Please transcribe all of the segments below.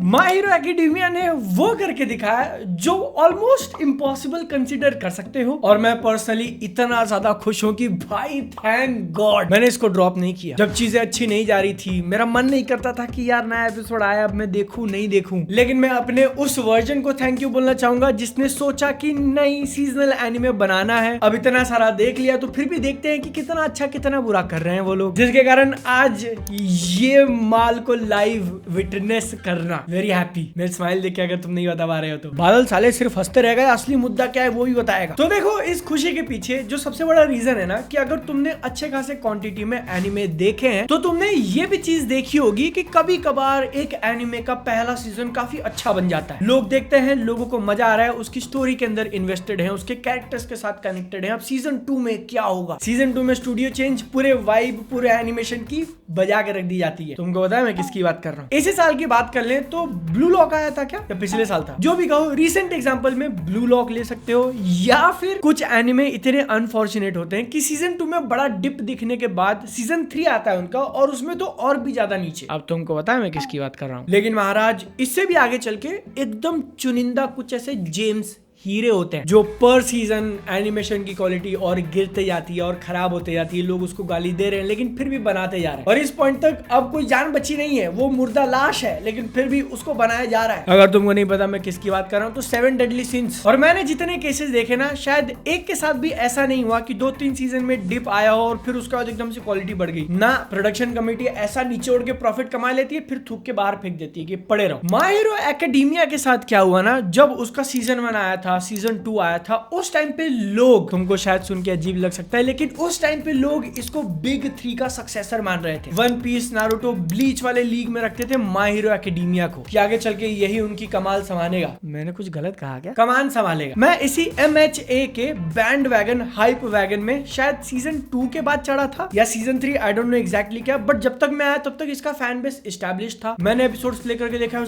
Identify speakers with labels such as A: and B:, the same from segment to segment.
A: My hero academia ने वो करके दिखाया जो ऑलमोस्ट इम्पॉसिबल कंसिडर कर सकते हो, और मैं पर्सनली इतना ज्यादा खुश हूँ कि भाई थैंक गॉड मैंने इसको ड्रॉप नहीं किया। जब चीजें अच्छी नहीं जा रही थी, मेरा मन नहीं करता था कि यार नया एपिसोड आया अब मैं देखूं नहीं देखूं, लेकिन मैं अपने उस वर्जन को थैंक यू बोलना चाहूंगा जिसने सोचा कि नई सीजनल एनिमे बनाना है। अब इतना सारा देख लिया तो फिर भी देखते हैं कि कितना अच्छा कितना बुरा कर रहे हैं वो लोग, जिसके कारण आज ये माल को लाइव विटनेस करना। Very happy. मेरे स्माइल देख के अगर तुम नहीं बता पा रहे हो तो बादल साले सिर्फ हंसते रह गए, असली मुद्दा क्या है वो भी बताएगा। तो देखो इस खुशी के पीछे जो सबसे बड़ा रीजन है ना कि अगर तुमने अच्छे खासे क्वांटिटी में एनिमे देखे हैं तो तुमने ये भी चीज देखी होगी कि कभी कभार एक एनिमे का पहला सीजन काफी अच्छा बन जाता है, लोग देखते हैं, लोगों को मजा आ रहा है, उसकी स्टोरी के अंदर इन्वेस्टेड है, उसके कैरेक्टर्स के साथ कनेक्टेड है। अब सीजन 2 में क्या होगा? सीजन 2 में स्टूडियो चेंज, पूरे वाइब पूरे एनिमेशन की बजा के रख दी जाती है। तुमको पता है मैं किसकी बात कर रहा हूँ? इसी साल की बात कर लें तो ब्लू लॉक आया था क्या, या पिछले साल था, जो भी कहो, रिसेंट एग्जांपल में ब्लू लॉक ले सकते हो, या फिर कुछ एनिमे इतने अनफॉर्चुनेट होते हैं कि सीजन 2 में बड़ा डिप दिखने के बाद सीजन 3 आता है उनका और उसमें तो और भी ज्यादा नीचे। अब तुमको पता है मैं किसकी बात कर रहा हूँ। लेकिन महाराज इससे भी आगे चल के एकदम चुनिंदा कुछ ऐसे जेम्स हीरे होते हैं जो पर सीजन एनिमेशन की क्वालिटी और गिरते जाती है और खराब होते जाती है, लोग उसको गाली दे रहे हैं लेकिन फिर भी बनाते जा रहे हैं, और इस पॉइंट तक अब कोई जान बची नहीं है, वो मुर्दा लाश है लेकिन फिर भी उसको बनाया जा रहा है। अगर तुमको नहीं पता मैं किसकी बात कर रहा हूँ तो 7 डेडली सिंस। और मैंने जितने केसेस देखे ना, शायद एक के साथ भी ऐसा नहीं हुआ कि 2-3 सीजन में डिप आया हो और फिर उसके बाद एकदम से क्वालिटी बढ़ गई ना। प्रोडक्शन कमेटी ऐसा नीचे के प्रॉफिट कमा लेती है फिर थूक के बाहर फेंक देती है कि पड़े रहो। माय हीरो एकेडेमिया के साथ क्या हुआ ना, जब उसका सीजन 1 आया था, सीजन 2 आया था, उस टाइम पे लोग, तुमको शायद सुन के अजीब लग सकता है लेकिन उस टाइम पे लोग इसको बिग 3 का सक्सेसर मान रहे थे। वन पीस, नारुतो, ब्लीच वाले लीग में रखते थे माय हीरो एकेडेमिया को कि आगे चल के यही उनकी कमाल संभालेगा। मैंने कुछ गलत कहा क्या? कमान संभालेगा। मैं इसी MHA के बैंड वैगन हाइप वैगन में शायद सीजन 2 के बाद चढ़ा था या season 3, I don't know exactly क्या, बट जब तक मैं आया तब तक इसका फैन बेस एस्टैब्लिश था। मैंने एपिसोड्स प्ले करके देखा,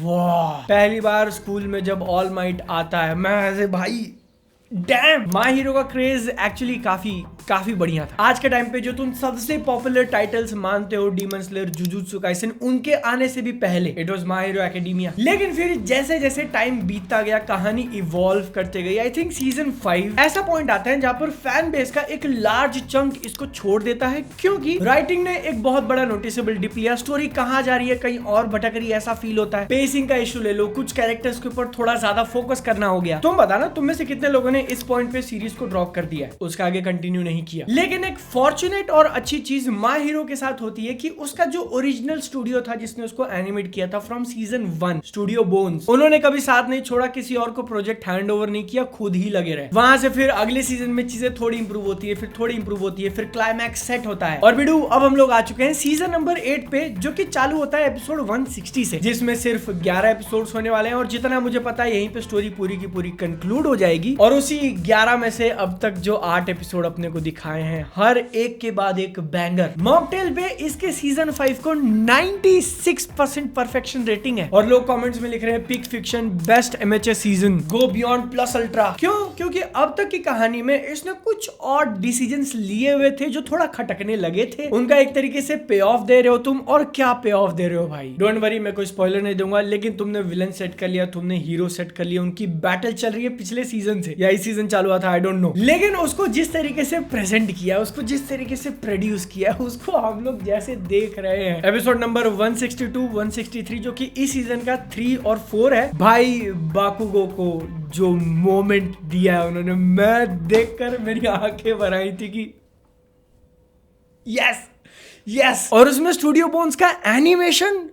A: वाह, पहली बार स्कूल में जब ऑल माइट आता है मैं ऐसे भाई डैम, माय हीरो का क्रेज एक्चुअली काफी बढ़िया था। आज के टाइम पे जो तुम सबसे पॉपुलर टाइटल्स मानते हो, डीमन स्लेयर, जुजुत्सु काइसेन, उनके आने से भी पहले it was my hero academia. लेकिन फिर जैसे जैसे टाइम बीतता गया, कहानी इवॉल्व करते गई, आई थिंक सीजन 5 ऐसा पॉइंट आता है जहां पर फैन बेस का एक लार्ज चंक इसको छोड़ देता है, क्योंकि राइटिंग ने एक बहुत बड़ा नोटिसेबल डिप लिया। स्टोरी कहां जा रही है, कहीं और भटक रही है, ऐसा फील होता है। पेसिंग का इशू ले लो, कुछ कैरेक्टर्स के ऊपर थोड़ा ज्यादा फोकस करना हो गया। तुम बताना तुम में से कितने लोगों ने इस पॉइंट पे सीरीज को ड्रॉप कर दिया है, उसका आगे कंटिन्यू नहीं किया। लेकिन एक फॉर्चुनेट और अच्छी चीज माय हीरो के साथ होती है कि उसका जो ओरिजिनल स्टूडियो था जिसने उसको एनिमेट किया था फ्रॉम सीजन 1, स्टूडियो बोन्स, उन्होंने कभी साथ नहीं छोड़ा, किसी और को प्रोजेक्ट हैंड ओवर नहीं किया, खुद ही लगे रहे। वहां से फिर अगले सीजन में चीजें थोड़ी इंप्रूव होती है, फिर थोड़ी इंप्रूव होती है, फिर क्लाइमैक्स सेट होता है। और बिडू अब हम लोग आ चुके हैं सीजन नंबर 8 पे, जो कि चालू होता है एपिसोड 160 से, जिसमें सिर्फ 11 एपिसोड्स होने वाले हैं, और जितना मुझे पता है यहीं पे स्टोरी पूरी की पूरी कंक्लूड हो जाएगी। और उसी 11 में से अब तक जो 8 एपिसोड अपने को दिखाए हैं, हर एक के बाद एक बैंगर। मॉकटेल पे इसके सीजन 5 को 96% परफेक्शन रेटिंग है, और लोग कमेंट्स में लिख रहे हैं pick fiction, best MHA season, go beyond plus ultra. क्यों? क्योंकि अब तक की कहानी में इसने कुछ और डिसीजंस लिए हुए थे जो थोड़ा खटकने लगे थे, उनका एक तरीके से पे ऑफ दे रहे हो तुम। और क्या पे ऑफ दे रहे हो भाई, डोंट वरी, मैं कोई स्पॉइलर नहीं दूंगा, लेकिन तुमने विलन सेट कर लिया, तुमने हीरो सेट कर लिया, उनकी बैटल चल रही है पिछले सीजन से, या इस सीजन चालू हुआ था, आई डोंट नो, लेकिन उसको जिस तरीके से प्रेजेंट किया, उसको जिस तरीके से प्रोड्यूस किया, उसको हम लोग जैसे देख रहे हैं। एपिसोड नंबर 162, 163 जो कि इस सीजन का 3 और 4 है, भाई बाकुगो को जो मोमेंट दिया है उन्होंने, मैं देखकर मेरी आंखें भर आई थी कि यस। और उसमें स्टूडियो बोन्स का एनिमेशन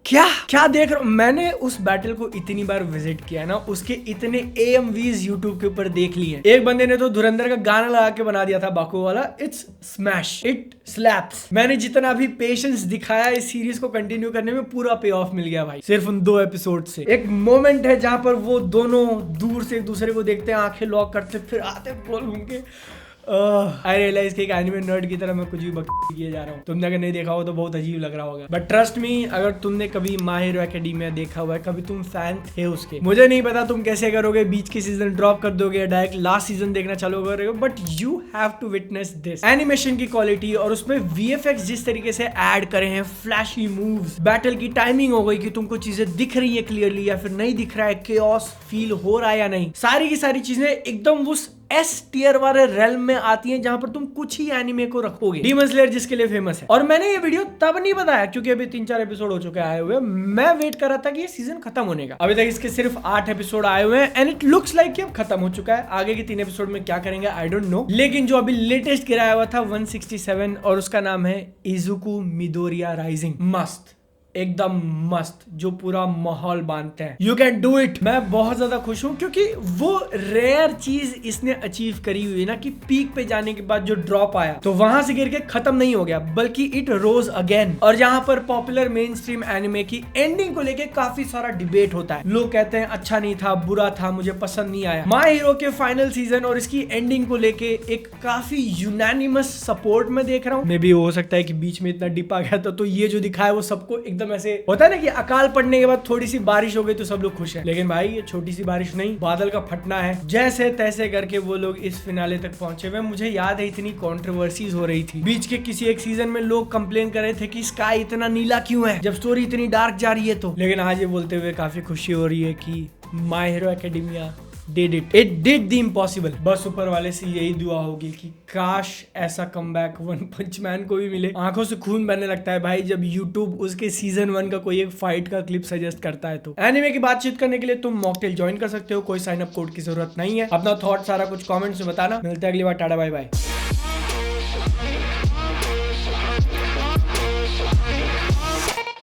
A: क्या देख रहा हूं मैंने। उस बैटल को इतनी बार विजिट किया ना, उसके इतने AMVs यूट्यूब के ऊपर देख लिए। एक बंदे ने तो धुरंधर का गाना लगा के बना दिया था बाकू वाला, इट्स स्मैश, इट स्लैप्स। मैंने जितना भी पेशेंस दिखाया इस सीरीज को कंटिन्यू करने में, पूरा पे ऑफ मिल गया भाई, सिर्फ उन 2 एपिसोड से। एक मोमेंट है जहां पर वो दोनों दूर से एक दूसरे को देखते हैं, आंखें लॉक करते, फिर आते घूम के आई रियलाइज कि एक एनिमे नर्ड की तरह मैं कुछ भी बकवास किए जा रहा हूँ। तुमने अगर नहीं देखा हो तो बहुत अजीब लग रहा होगा, बट ट्रस्ट मी, अगर तुमने कभी माय हीरो एकेडेमिया देखा हुआ है, कभी तुम फैन थे उसके, मुझे नहीं पता तुम कैसे करोगे, बीच के सीजन ड्रॉप कर दोगे, डायरेक्ट लास्ट सीजन देखना चालू करोगे, but you have to witness this. Animation की क्वालिटी और उसमें वीएफएक्स जिस तरीके से ऐड करे हैं, फ्लैशी मूव्स, बैटल की टाइमिंग हो गई कि तुमको चीजें दिख रही है क्लियरली या फिर नहीं दिख रहा है, केओस फील हो रहा है या नहीं, सारी की सारी चीजें एकदम उस एस टियर वाले रेल्म में आती हैं जहां पर तुम कुछ ही एनिमे को रखोगे। डीमन स्लेयर जिसके लिए फेमस है। और मैंने ये वीडियो तब नहीं बताया क्योंकि अभी 3-4 एपिसोड हो चुके आए हुए, मैं वेट कर रहा था कि ये सीजन खत्म होने का। अभी तक इसके सिर्फ 8 एपिसोड आए हुए हैं एंड इट लुक्स लाइक कि अब खत्म हो चुका है। आगे के 3 एपिसोड में क्या करेंगे आई डोंट नो, लेकिन जो अभी लेटेस्ट गिराया हुआ था 167 और उसका नाम है इजुकु मिडोरिया राइजिंग, मस्त, एकदम मस्त, जो पूरा माहौल बांधते हैं। You can do it. मैं बहुत ज्यादा खुश हूं क्योंकि वो रेयर चीज इसने अचीव करी हुई है ना कि पीक पे जाने के बाद जो ड्रॉप आया तो वहां से गिर के खत्म नहीं हो गया, बल्कि इट रोज अगेन। और जहां पर पॉपुलर मेन स्ट्रीम एनिमे की एंडिंग को लेके काफी सारा डिबेट होता है, लोग कहते हैं अच्छा नहीं था, बुरा था, मुझे पसंद नहीं आया। माय हीरो के फाइनल सीजन और इसकी एंडिंग को लेके एक काफी यूनानिमस सपोर्ट में देख रहा हूँ। मे भी हो सकता है कि बीच में इतना डिप आ गया था तो ये जो दिखाया वो सबको एकदम ऐसे होता है ना कि अकाल पड़ने के बाद थोड़ी सी बारिश हो गई तो सब लोग खुश हैं, लेकिन भाई ये छोटी सी बारिश नहीं, बादल का फटना है। जैसे तैसे करके वो लोग इस फिनाले तक पहुंचे हुए। मुझे याद है इतनी कंट्रोवर्सीज हो रही थी बीच के किसी एक सीजन में, लोग कंप्लेन कर रहे थे कि स्काई इतना नीला क्यों है जब स्टोरी इतनी डार्क जा रही है तो, लेकिन आज ये बोलते हुए काफी खुशी हो रही है कि my hero academia did it. It did the impossible. बस ऊपर वाले से यही दुआ होगी कि काश ऐसा कमबैक वन पंच मैन को भी मिले। आंखों से खून बहने लगता है भाई जब YouTube उसके सीजन 1 का कोई एक फाइट का क्लिप सजेस्ट करता है। तो एनिमे की बातचीत करने के लिए तुम मॉकटेल ज्वाइन कर सकते हो, कोई साइन अप कोड की जरूरत नहीं है। अपना थॉट सारा कुछ कमेंट्स में बताना। मिलते हैं अगली बार, टाटा बाय बाय।